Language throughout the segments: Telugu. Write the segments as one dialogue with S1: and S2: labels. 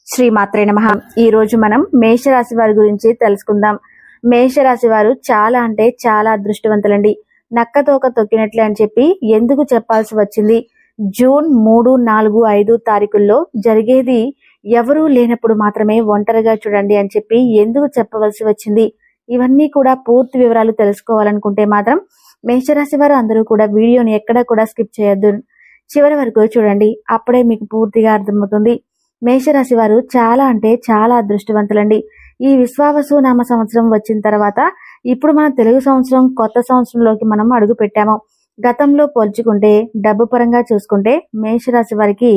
S1: శ్రీమాత్రే నమః. ఈ రోజు మనం మేషరాశి వారి గురించి తెలుసుకుందాం. మేషరాశి వారు చాలా అంటే చాలా అదృష్టవంతులండి. నక్కతోక తొక్కినట్లే అని చెప్పి ఎందుకు చెప్పాల్సి వచ్చింది? జూన్ 3, 4, 5 తారీఖుల్లో జరిగేది ఎవరూ లేనప్పుడు మాత్రమే ఒంటరిగా చూడండి అని చెప్పి ఎందుకు చెప్పవలసి వచ్చింది? ఇవన్నీ కూడా పూర్తి వివరాలు తెలుసుకోవాలనుకుంటే మాత్రం మేషరాశి వారు అందరూ కూడా వీడియోని ఎక్కడా కూడా స్కిప్ చేయొద్దు, చివరి వరకు చూడండి. అప్పుడే మీకు పూర్తిగా అర్థమవుతుంది. మేషరాశి వారు చాలా అంటే చాలా అదృష్టవంతులండి. ఈ విశ్వావసు నామ సంవత్సరం వచ్చిన తర్వాత ఇప్పుడు మన తెలుగు సంవత్సరం కొత్త సంవత్సరంలోకి మనం అడుగు పెట్టాము. గతంలో పోల్చుకుంటే డబ్బు పరంగా చూసుకుంటే మేషరాశి వారికి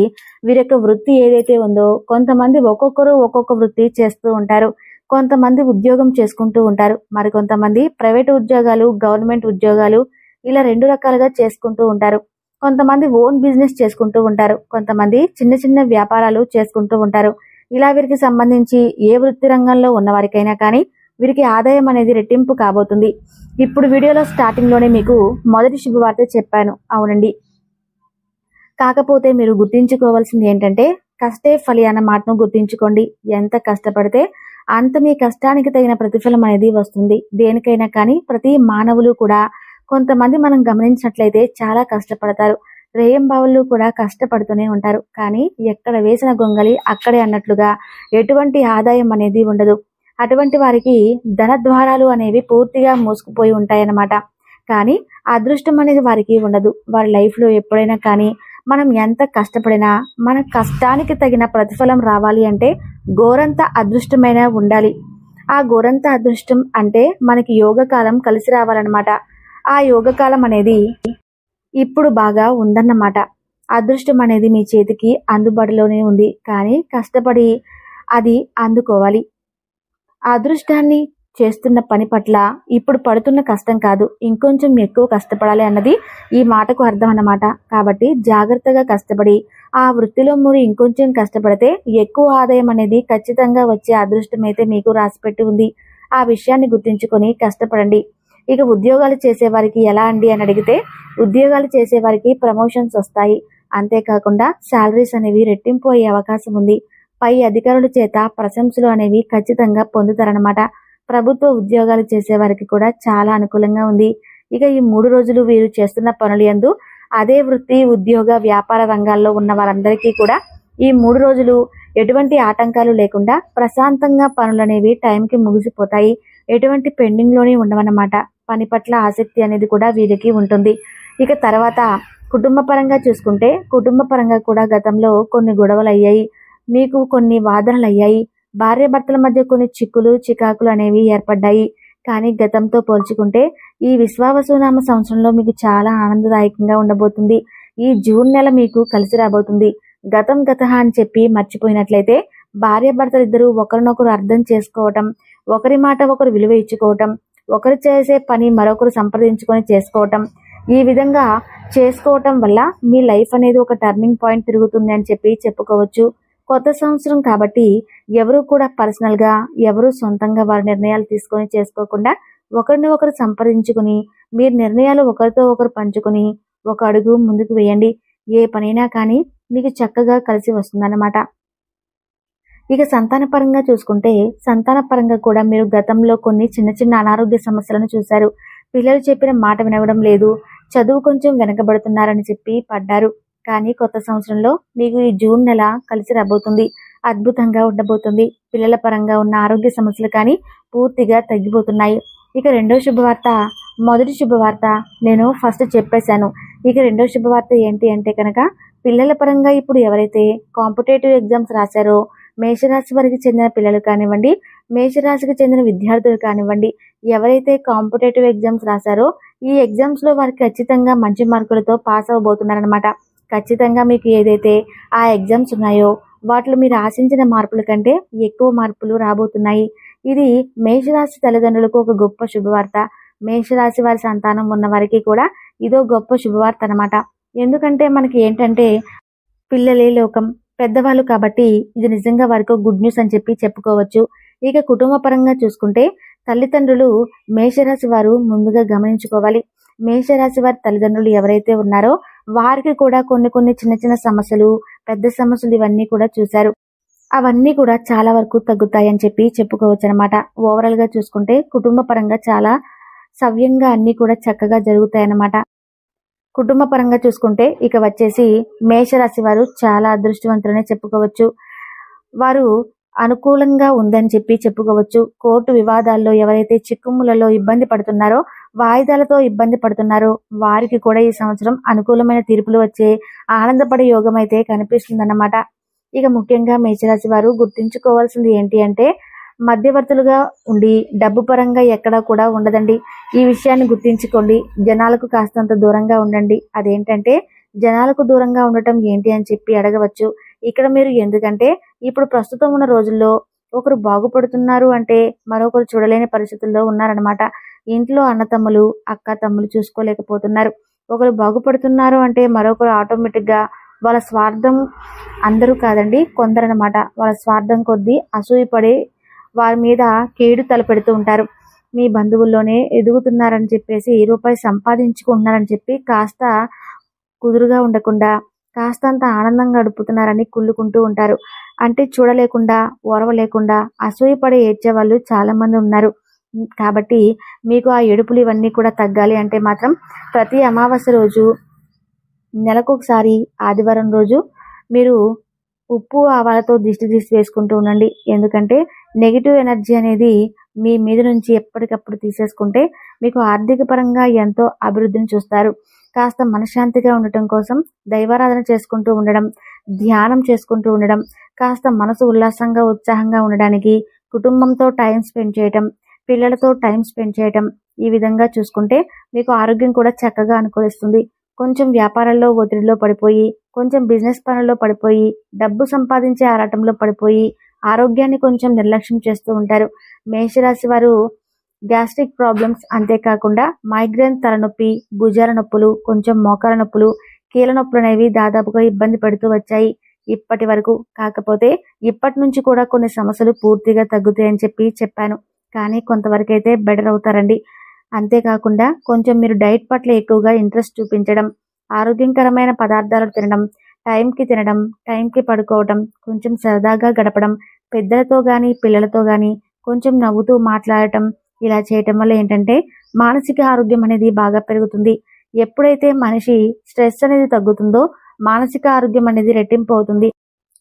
S1: వీరి యొక్క వృత్తి ఏదైతే ఉందో, కొంతమంది ఒక్కొక్కరు ఒక్కొక్క వృత్తి చేస్తూ ఉంటారు. కొంతమంది ఉద్యోగం చేసుకుంటూ ఉంటారు, మరికొంతమంది ప్రైవేట్ ఉద్యోగాలు, గవర్నమెంట్ ఉద్యోగాలు ఇలా 2 రకాలుగా చేసుకుంటూ ఉంటారు. కొంతమంది ఓన్ బిజినెస్ చేసుకుంటూ ఉంటారు, కొంతమంది చిన్న చిన్న వ్యాపారాలు చేసుకుంటూ ఉంటారు. ఇలా వీరికి సంబంధించి ఏ వృత్తి రంగంలో ఉన్నవారికైనా కానీ వీరికి ఆదాయం అనేది రెట్టింపు కాబోతుంది. ఇప్పుడు వీడియోలో స్టార్టింగ్ లోనే మీకు మొదటి శుభవార్త చెప్పాను, అవునండి. కాకపోతే మీరు గుర్తించుకోవాల్సింది ఏంటంటే కష్టే ఫలి అన్న మాటను గుర్తించుకోండి. ఎంత కష్టపడితే అంత మీ కష్టానికి తగిన ప్రతిఫలం అనేది వస్తుంది. దేనికైనా కానీ ప్రతి మానవులు కూడా కొంతమంది మనం గమనించినట్లయితే చాలా కష్టపడతారు. రేయంబావుళ్ళు కూడా కష్టపడుతూనే ఉంటారు. కానీ ఎక్కడ వేసిన గొంగలి అక్కడే అన్నట్లుగా ఎటువంటి ఆదాయం అనేది ఉండదు. అటువంటి వారికి ధన ద్వారాలు అనేవి పూర్తిగా మూసుకుపోయి ఉంటాయన్నమాట. కానీ అదృష్టం అనేది వారికి ఉండదు. వారి లైఫ్లో ఎప్పుడైనా కానీ మనం ఎంత కష్టపడినా మన కష్టానికి తగిన ప్రతిఫలం రావాలి అంటే గోరంత అదృష్టమైన ఉండాలి. ఆ గోరంత అదృష్టం అంటే మనకి యోగకాలం కలిసి రావాలన్నమాట. ఆ యోగకాలం అనేది ఇప్పుడు బాగా ఉందన్నమాట. అదృష్టం అనేది మీ చేతికి అందుబాటులోనే ఉంది, కానీ కష్టపడి అది అందుకోవాలి. ఆ అదృష్టాన్ని చేస్తున్న పని పట్ల ఇప్పుడు పడుతున్న కష్టం కాదు, ఇంకొంచెం ఎక్కువ కష్టపడాలి అన్నది ఈ మాటకు అర్థం అన్నమాట. కాబట్టి జాగ్రత్తగా కష్టపడి ఆ వృత్తిలో మీరు ఇంకొంచెం కష్టపడితే ఎక్కువ ఆదాయం అనేది ఖచ్చితంగా వచ్చే అదృష్టం అయితే మీకు రాసిపెట్టి ఉంది. ఆ విషయాన్ని గుర్తించుకొని కష్టపడండి. ఇక ఉద్యోగాలు చేసేవారికి ఎలా అండి అని అడిగితే, ఉద్యోగాలు చేసేవారికి ప్రమోషన్స్ వస్తాయి. అంతేకాకుండా శాలరీస్ అనేవి రెట్టింపు అయ్యే అవకాశం ఉంది. పై అధికారుల చేత ప్రశంసలు అనేవి ఖచ్చితంగా పొందుతారనమాట. ప్రభుత్వ ఉద్యోగాలు చేసేవారికి కూడా చాలా అనుకూలంగా ఉంది. ఇక ఈ 3 రోజులు వీరు చేస్తున్న పనులు యందు అదే వృత్తి, ఉద్యోగ, వ్యాపార రంగాల్లో ఉన్న వారందరికీ కూడా ఈ 3 రోజులు ఎటువంటి ఆటంకాలు లేకుండా ప్రశాంతంగా పనులు అనేవి టైంకి ముగిసిపోతాయి. ఎటువంటి పెండింగ్ లోనే ఉండవన్నమాట. పని పట్ల ఆసక్తి అనేది కూడా వీరికి ఉంటుంది. ఇక తర్వాత కుటుంబ పరంగా చూసుకుంటే కుటుంబ పరంగా కూడా గతంలో కొన్ని గొడవలు అయ్యాయి, మీకు కొన్ని వాదనలు అయ్యాయి, భార్యాభర్తల మధ్య కొన్ని చిక్కులు చికాకులు అనేవి ఏర్పడ్డాయి. కానీ గతంతో పోల్చుకుంటే ఈ విశ్వావసునామ సంవత్సరంలో మీకు చాలా ఆనందదాయకంగా ఉండబోతుంది. ఈ జూన్ నెల మీకు కలిసి రాబోతుంది. గతం గతహ అని చెప్పి మర్చిపోయినట్లయితే భార్యాభర్తలు ఇద్దరు ఒకరినొకరు అర్థం చేసుకోవటం, ఒకరి మాట ఒకరు విలువ ఇచ్చుకోవటం, ఒకరు చేసే పని మరొకరు సంప్రదించుకొని చేసుకోవటం, ఈ విధంగా చేసుకోవటం వల్ల మీ లైఫ్ అనేది ఒక టర్నింగ్ పాయింట్ తిరుగుతుంది అని చెప్పి చెప్పుకోవచ్చు. కొత్త సంవత్సరం కాబట్టి ఎవరు కూడా పర్సనల్గా ఎవరు సొంతంగా వారి నిర్ణయాలు తీసుకొని చేసుకోకుండా ఒకరిని ఒకరు సంప్రదించుకుని మీరు నిర్ణయాలు ఒకరితో ఒకరు పంచుకొని ఒక అడుగు ముందుకు వేయండి. ఏ పనైనా కానీ మీకు చక్కగా కలిసి వస్తుందన్నమాట. ఇక సంతాన పరంగా చూసుకుంటే సంతాన పరంగా కూడా మీరు గతంలో కొన్ని చిన్న చిన్న అనారోగ్య సమస్యలను చూశారు. పిల్లలు చెప్పిన మాట వినడం లేదు, చదువు కొంచెం వెనకబడుతున్నారని చెప్పి పడ్డారు. కానీ కొత్త సంవత్సరంలో మీకు ఈ జూన్ నెల కలిసి రాబోతుంది. అద్భుతంగా ఉండబోతుంది. పిల్లల పరంగా ఉన్న ఆరోగ్య సమస్యలు కానీ పూర్తిగా తగ్గిపోతున్నాయి. ఇక రెండో శుభవార్త, మొదటి శుభవార్త నేను ఫస్ట్ చెప్పేశాను. ఇక రెండో శుభవార్త ఏంటి అంటే కనుక పిల్లల పరంగా ఇప్పుడు ఎవరైతే కాంపిటేటివ్ ఎగ్జామ్స్ రాశారో, మేషరాశి వారికి చెందిన పిల్లలు కానివ్వండి, మేషరాశికి చెందిన విద్యార్థులు కానివ్వండి, ఎవరైతే కాంపిటేటివ్ ఎగ్జామ్స్ రాశారో ఈ ఎగ్జామ్స్ లో వారికి ఖచ్చితంగా మంచి మార్కులతో పాస్ అవ్వబోతున్నారనమాట. ఖచ్చితంగా మీకు ఏదైతే ఆ ఎగ్జామ్స్ ఉన్నాయో వాటిలో మీరు ఆశించిన మార్పుల కంటే ఎక్కువ మార్పులు రాబోతున్నాయి. ఇది మేషరాశి తల్లిదండ్రులకు ఒక గొప్ప శుభవార్త. మేషరాశి వారి సంతానం ఉన్న వారికి కూడా ఇదో గొప్ప శుభవార్త అనమాట. ఎందుకంటే మనకి ఏంటంటే పిల్లలే లోకం, పెద్దవాళ్ళు కాబట్టి ఇది నిజంగా వారికి గుడ్ న్యూస్ అని చెప్పి చెప్పుకోవచ్చు. ఇక కుటుంబ పరంగా చూసుకుంటే తల్లిదండ్రులు మేషరాశి వారు ముందుగా గమనించుకోవాలి. మేషరాశి వారి తల్లిదండ్రులు ఎవరైతే ఉన్నారో వారికి కూడా కొన్ని చిన్న చిన్న సమస్యలు, పెద్ద సమస్యలు ఇవన్నీ కూడా చూశారు. అవన్నీ కూడా చాలా వరకు తగ్గుతాయని చెప్పి చెప్పుకోవచ్చు అనమాట. ఓవరాల్ గా చూసుకుంటే కుటుంబ పరంగా చాలా సవ్యంగా అన్ని కూడా చక్కగా జరుగుతాయన్నమాట. కుటుంబ పరంగా చూసుకుంటే ఇక వచ్చేసి మేషరాశి వారు చాలా అదృష్టవంతులనే చెప్పుకోవచ్చు. వారు అనుకూలంగా ఉందని చెప్పి చెప్పుకోవచ్చు. కోర్టు వివాదాల్లో ఎవరైతే చిక్కుములలో ఇబ్బంది పడుతున్నారో, వాయిదాలతో ఇబ్బంది పడుతున్నారో వారికి కూడా ఈ సంవత్సరం అనుకూలమైన తీర్పులు వచ్చే ఆనందపడే యోగం అయితే కనిపిస్తుందన్నమాట. ఇక ముఖ్యంగా మేషరాశి వారు గుర్తించుకోవాల్సింది ఏంటి అంటే, మధ్యవర్తులుగా ఉండి డబ్బు పరంగా ఎక్కడా కూడా ఉండదండి. ఈ విషయాన్ని గుర్తించుకోండి. జనాలకు కాస్తంత దూరంగా ఉండండి. అదేంటంటే, జనాలకు దూరంగా ఉండటం ఏంటి అని చెప్పి అడగవచ్చు. ఇక్కడ మీరు ఎందుకంటే ఇప్పుడు ప్రస్తుతం ఉన్న రోజుల్లో ఒకరు బాగుపడుతున్నారు అంటే మరొకరు చూడలేని పరిస్థితుల్లో ఉన్నారనమాట. ఇంట్లో అన్నతమ్ములు అక్క తమ్ములు చూసుకోలేకపోతున్నారు. ఒకరు బాగుపడుతున్నారు అంటే మరొకరు ఆటోమేటిక్గా వాళ్ళ స్వార్థం, అందరూ కాదండి కొందరనమాట, వాళ్ళ స్వార్థం కొద్దీ అసూయపడి వారి మీద కేడు తలపెడుతూ ఉంటారు. మీ బంధువుల్లోనే ఎదుగుతున్నారని చెప్పేసి రూపాయి సంపాదించుకుంటున్నారని చెప్పి కాస్త కుదురుగా ఉండకుండా కాస్తంత ఆనందంగా గడుపుతున్నారని కుళ్ళుకుంటూ ఉంటారు. అంటే చూడలేకుండా ఓర్వలేకుండా అసూయపడే ఏడ్చే వాళ్ళు చాలా మంది ఉన్నారు. కాబట్టి మీకు ఆ ఏడుపులు ఇవన్నీ కూడా తగ్గాలి అంటే మాత్రం ప్రతి అమావాస్య రోజు, నెలకొకసారి ఆదివారం రోజు మీరు ఉప్పు ఆవాలతో దిష్టి తీసి వేసుకుంటూ ఉండండి. ఎందుకంటే నెగిటివ్ ఎనర్జీ అనేది మీ మీద నుంచి ఎప్పటికప్పుడు తీసేసుకుంటే మీకు ఆర్థిక పరంగా ఎంతో అభివృద్ధిని చూస్తారు. కాస్త మనశ్శాంతిగా ఉండటం కోసం దైవారాధన చేసుకుంటూ ఉండడం, ధ్యానం చేసుకుంటూ ఉండడం, కాస్త మనసు ఉల్లాసంగా ఉత్సాహంగా ఉండడానికి కుటుంబంతో టైం స్పెండ్ చేయటం, పిల్లలతో టైం స్పెండ్ చేయటం, ఈ విధంగా చూసుకుంటే మీకు ఆరోగ్యం కూడా చక్కగా అనుకూలిస్తుంది. కొంచెం వ్యాపారాల్లో ఒత్తిడిలో పడిపోయి, కొంచెం బిజినెస్ పనుల్లో పడిపోయి, డబ్బు సంపాదించే ఆరాటంలో పడిపోయి ఆరోగ్యాన్ని కొంచెం నిర్లక్ష్యం చేస్తూ ఉంటారు. మేషరాశి వారు గ్యాస్ట్రిక్ ప్రాబ్లమ్స్, అంతేకాకుండా మైగ్రేన్, తలనొప్పి, భుజాల నొప్పులు, కొంచెం మోకాల నొప్పులు, కీళ్ళ నొప్పులు అనేవి దాదాపుగా ఇబ్బంది పెడుతూ వచ్చాయి ఇప్పటి వరకు. కాకపోతే ఇప్పటి నుంచి కూడా కొన్ని సమస్యలు పూర్తిగా తగ్గుతాయని చెప్పి చెప్పాను. కానీ కొంతవరకు అయితే బెటర్ అవుతారండి. అంతేకాకుండా కొంచెం మీరు డైట్ పట్ల ఎక్కువగా ఇంట్రెస్ట్ చూపించడం, ఆరోగ్యకరమైన పదార్థాలు తినడం, టైంకి పడుకోవడం, కొంచెం సరదాగా గడపడం, పెద్దలతో కానీ పిల్లలతో కానీ కొంచెం నవ్వుతూ మాట్లాడటం, ఇలా చేయటం వల్ల ఏంటంటే మానసిక ఆరోగ్యం అనేది బాగా పెరుగుతుంది. ఎప్పుడైతే మనిషి స్ట్రెస్ అనేది తగ్గుతుందో మానసిక ఆరోగ్యం అనేది రెట్టింపు అవుతుంది.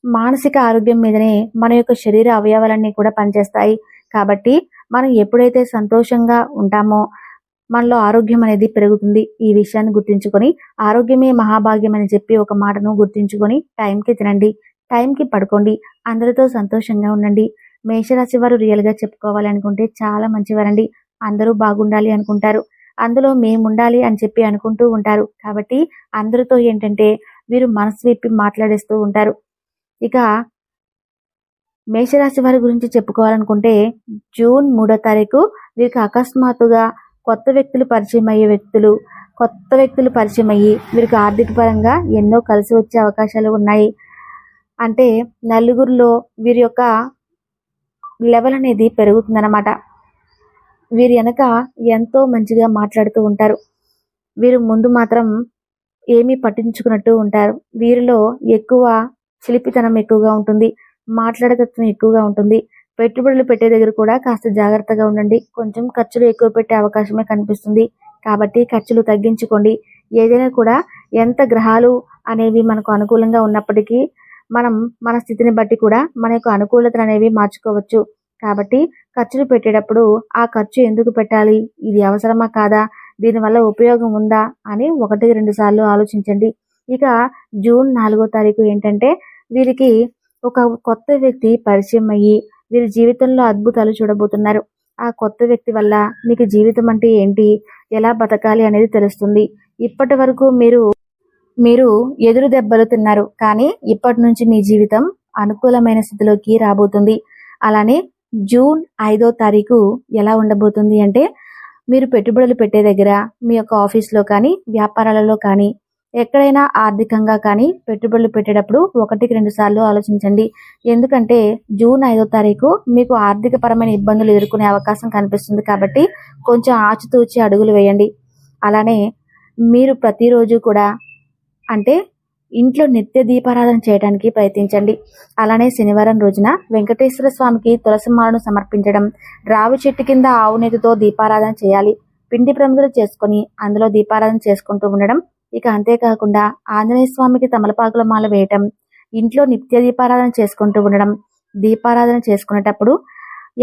S1: మానసిక ఆరోగ్యం మీదనే మన యొక్క శరీర అవయవాలన్నీ కూడా పనిచేస్తాయి. కాబట్టి మనం ఎప్పుడైతే సంతోషంగా ఉంటామో మనలో ఆరోగ్యం అనేది పెరుగుతుంది. ఈ విషయాన్ని గుర్తించుకొని ఆరోగ్యమే మహాభాగ్యం అని చెప్పి ఒక మాటను గుర్తించుకొని టైంకి తినండి, టైంకి పడుకోండి, అందరితో సంతోషంగా ఉండండి. మేషరాశి వారు రియల్గా చెప్పుకోవాలి అనుకుంటే చాలా మంచివారండి. అందరూ బాగుండాలి అనుకుంటారు, అందులో మేము ఉండాలి అని చెప్పి అనుకుంటూ ఉంటారు. కాబట్టి అందరితో ఏంటంటే వీరు మనసు విప్పి మాట్లాడేస్తూ ఉంటారు. ఇక మేషరాశి వారి గురించి చెప్పుకోవాలనుకుంటే జూన్ 3వ తారీఖు వీరికి అకస్మాత్తుగా కొత్త వ్యక్తులు పరిచయం అయ్యి వీరికి ఆర్థిక పరంగా ఎన్నో కలిసి వచ్చే అవకాశాలు ఉన్నాయి. అంటే నలుగురిలో వీరి యొక్క లెవెల్ అనేది పెరుగుతుందన్నమాట. వీరి వెనక ఎంతో మంచిగా మాట్లాడుతూ ఉంటారు. వీరు ముందు మాత్రం ఏమీ పట్టించుకున్నట్టు ఉంటారు. వీరిలో ఎక్కువ చిలిపితనం ఎక్కువగా ఉంటుంది, మాట్లాడేతత్వం ఎక్కువగా ఉంటుంది. పెట్టుబడులు పెట్టే దగ్గర కూడా కాస్త జాగ్రత్తగా ఉండండి. కొంచెం ఖర్చులు ఎక్కువ పెట్టే అవకాశమే కనిపిస్తుంది. కాబట్టి ఖర్చులు తగ్గించుకోండి. ఏదైనా కూడా ఎంత గ్రహాలు అనేవి మనకు అనుకూలంగా ఉన్నప్పటికీ మనం మన స్థితిని బట్టి కూడా మన యొక్క అనుకూలతలు అనేవి మార్చుకోవచ్చు. కాబట్టి ఖర్చులు పెట్టేటప్పుడు ఆ ఖర్చు ఎందుకు పెట్టాలి, ఇది అవసరమా కాదా, దీనివల్ల ఉపయోగం ఉందా అని 1-2 సార్లు ఆలోచించండి. ఇక జూన్ 4వ తారీఖు ఏంటంటే వీరికి ఒక కొత్త వ్యక్తి పరిచయం అయ్యి వీరి జీవితంలో అద్భుతాలు చూడబోతున్నారు. ఆ కొత్త వ్యక్తి వల్ల మీకు జీవితం అంటే ఏంటి, ఎలా బతకాలి అనేది తెలుస్తుంది. ఇప్పటి వరకు మీరు ఎదురు దెబ్బలు తిన్నారు, కానీ ఇప్పటి నుంచి మీ జీవితం అనుకూలమైన స్థితిలోకి రాబోతుంది. అలానే జూన్ 5వ తారీఖు ఎలా ఉండబోతుంది అంటే మీరు పెట్టుబడులు పెట్టే దగ్గర, మీ యొక్క ఆఫీస్లో కానీ వ్యాపారాలలో కానీ ఎక్కడైనా ఆర్థికంగా కానీ పెట్టుబడులు పెట్టేటప్పుడు 1-2 సార్లు ఆలోచించండి. ఎందుకంటే జూన్ 5వ తారీఖు మీకు ఆర్థిక పరమైన ఇబ్బందులు ఎదుర్కొనే అవకాశం కనిపిస్తుంది. కాబట్టి కొంచెం ఆచితూచి అడుగులు వేయండి. అలానే మీరు ప్రతిరోజు కూడా అంటే ఇంట్లో నిత్య దీపారాధన చేయడానికి ప్రయత్నించండి. అలానే శనివారం రోజున వెంకటేశ్వర స్వామికి తులసి మాలను సమర్పించడం, రావి చెట్టు కింద ఆవు నెయ్యితో దీపారాధన చేయాలి. పిండి ప్రమిదలు చేసుకొని అందులో దీపారాధన చేసుకుంటూ ఉండడం. ఇక అంతేకాకుండా ఆంజనేయ స్వామికి తమలపాకుల మాల వేయటం, ఇంట్లో నిత్య దీపారాధన చేసుకుంటూ ఉండడం. దీపారాధన చేసుకునేటప్పుడు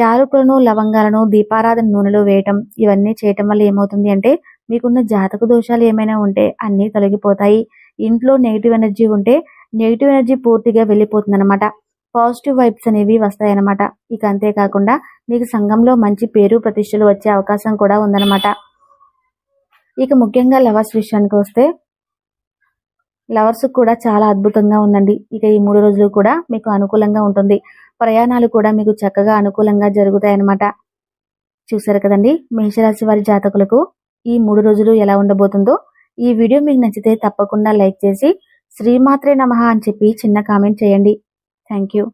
S1: యాలకులను, లవంగాలను దీపారాధన నూనెలో వేయటం, ఇవన్నీ చేయటం వల్ల ఏమవుతుంది అంటే మీకున్న జాతక దోషాలు ఏమైనా ఉంటే అన్నీ తొలగిపోతాయి. ఇంట్లో నెగిటివ్ ఎనర్జీ ఉంటే నెగిటివ్ ఎనర్జీ పూర్తిగా వెళ్ళిపోతుంది అనమాట. పాజిటివ్ వైబ్స్ అనేవి వస్తాయన్నమాట. ఇక అంతేకాకుండా మీకు సంఘంలో మంచి పేరు ప్రతిష్టలు వచ్చే అవకాశం కూడా ఉందన్నమాట. ఇక ముఖ్యంగా లవర్స్ విషయానికి వస్తే లవర్స్ కూడా చాలా అద్భుతంగా ఉందండి. ఇక ఈ 3 రోజులు కూడా మీకు అనుకూలంగా ఉంటుంది. ప్రయాణాలు కూడా మీకు చక్కగా అనుకూలంగా జరుగుతాయన్నమాట. చూసారు కదండి మేషరాశి వారి జాతకులకు ఈ 3 రోజులు ఎలా ఉండబోతుందో. ఈ వీడియో మీకు నచ్చితే తప్పకుండా లైక్ చేసి శ్రీమాత్రే నమః అని చెప్పి చిన్న కామెంట్ చేయండి. Thank you.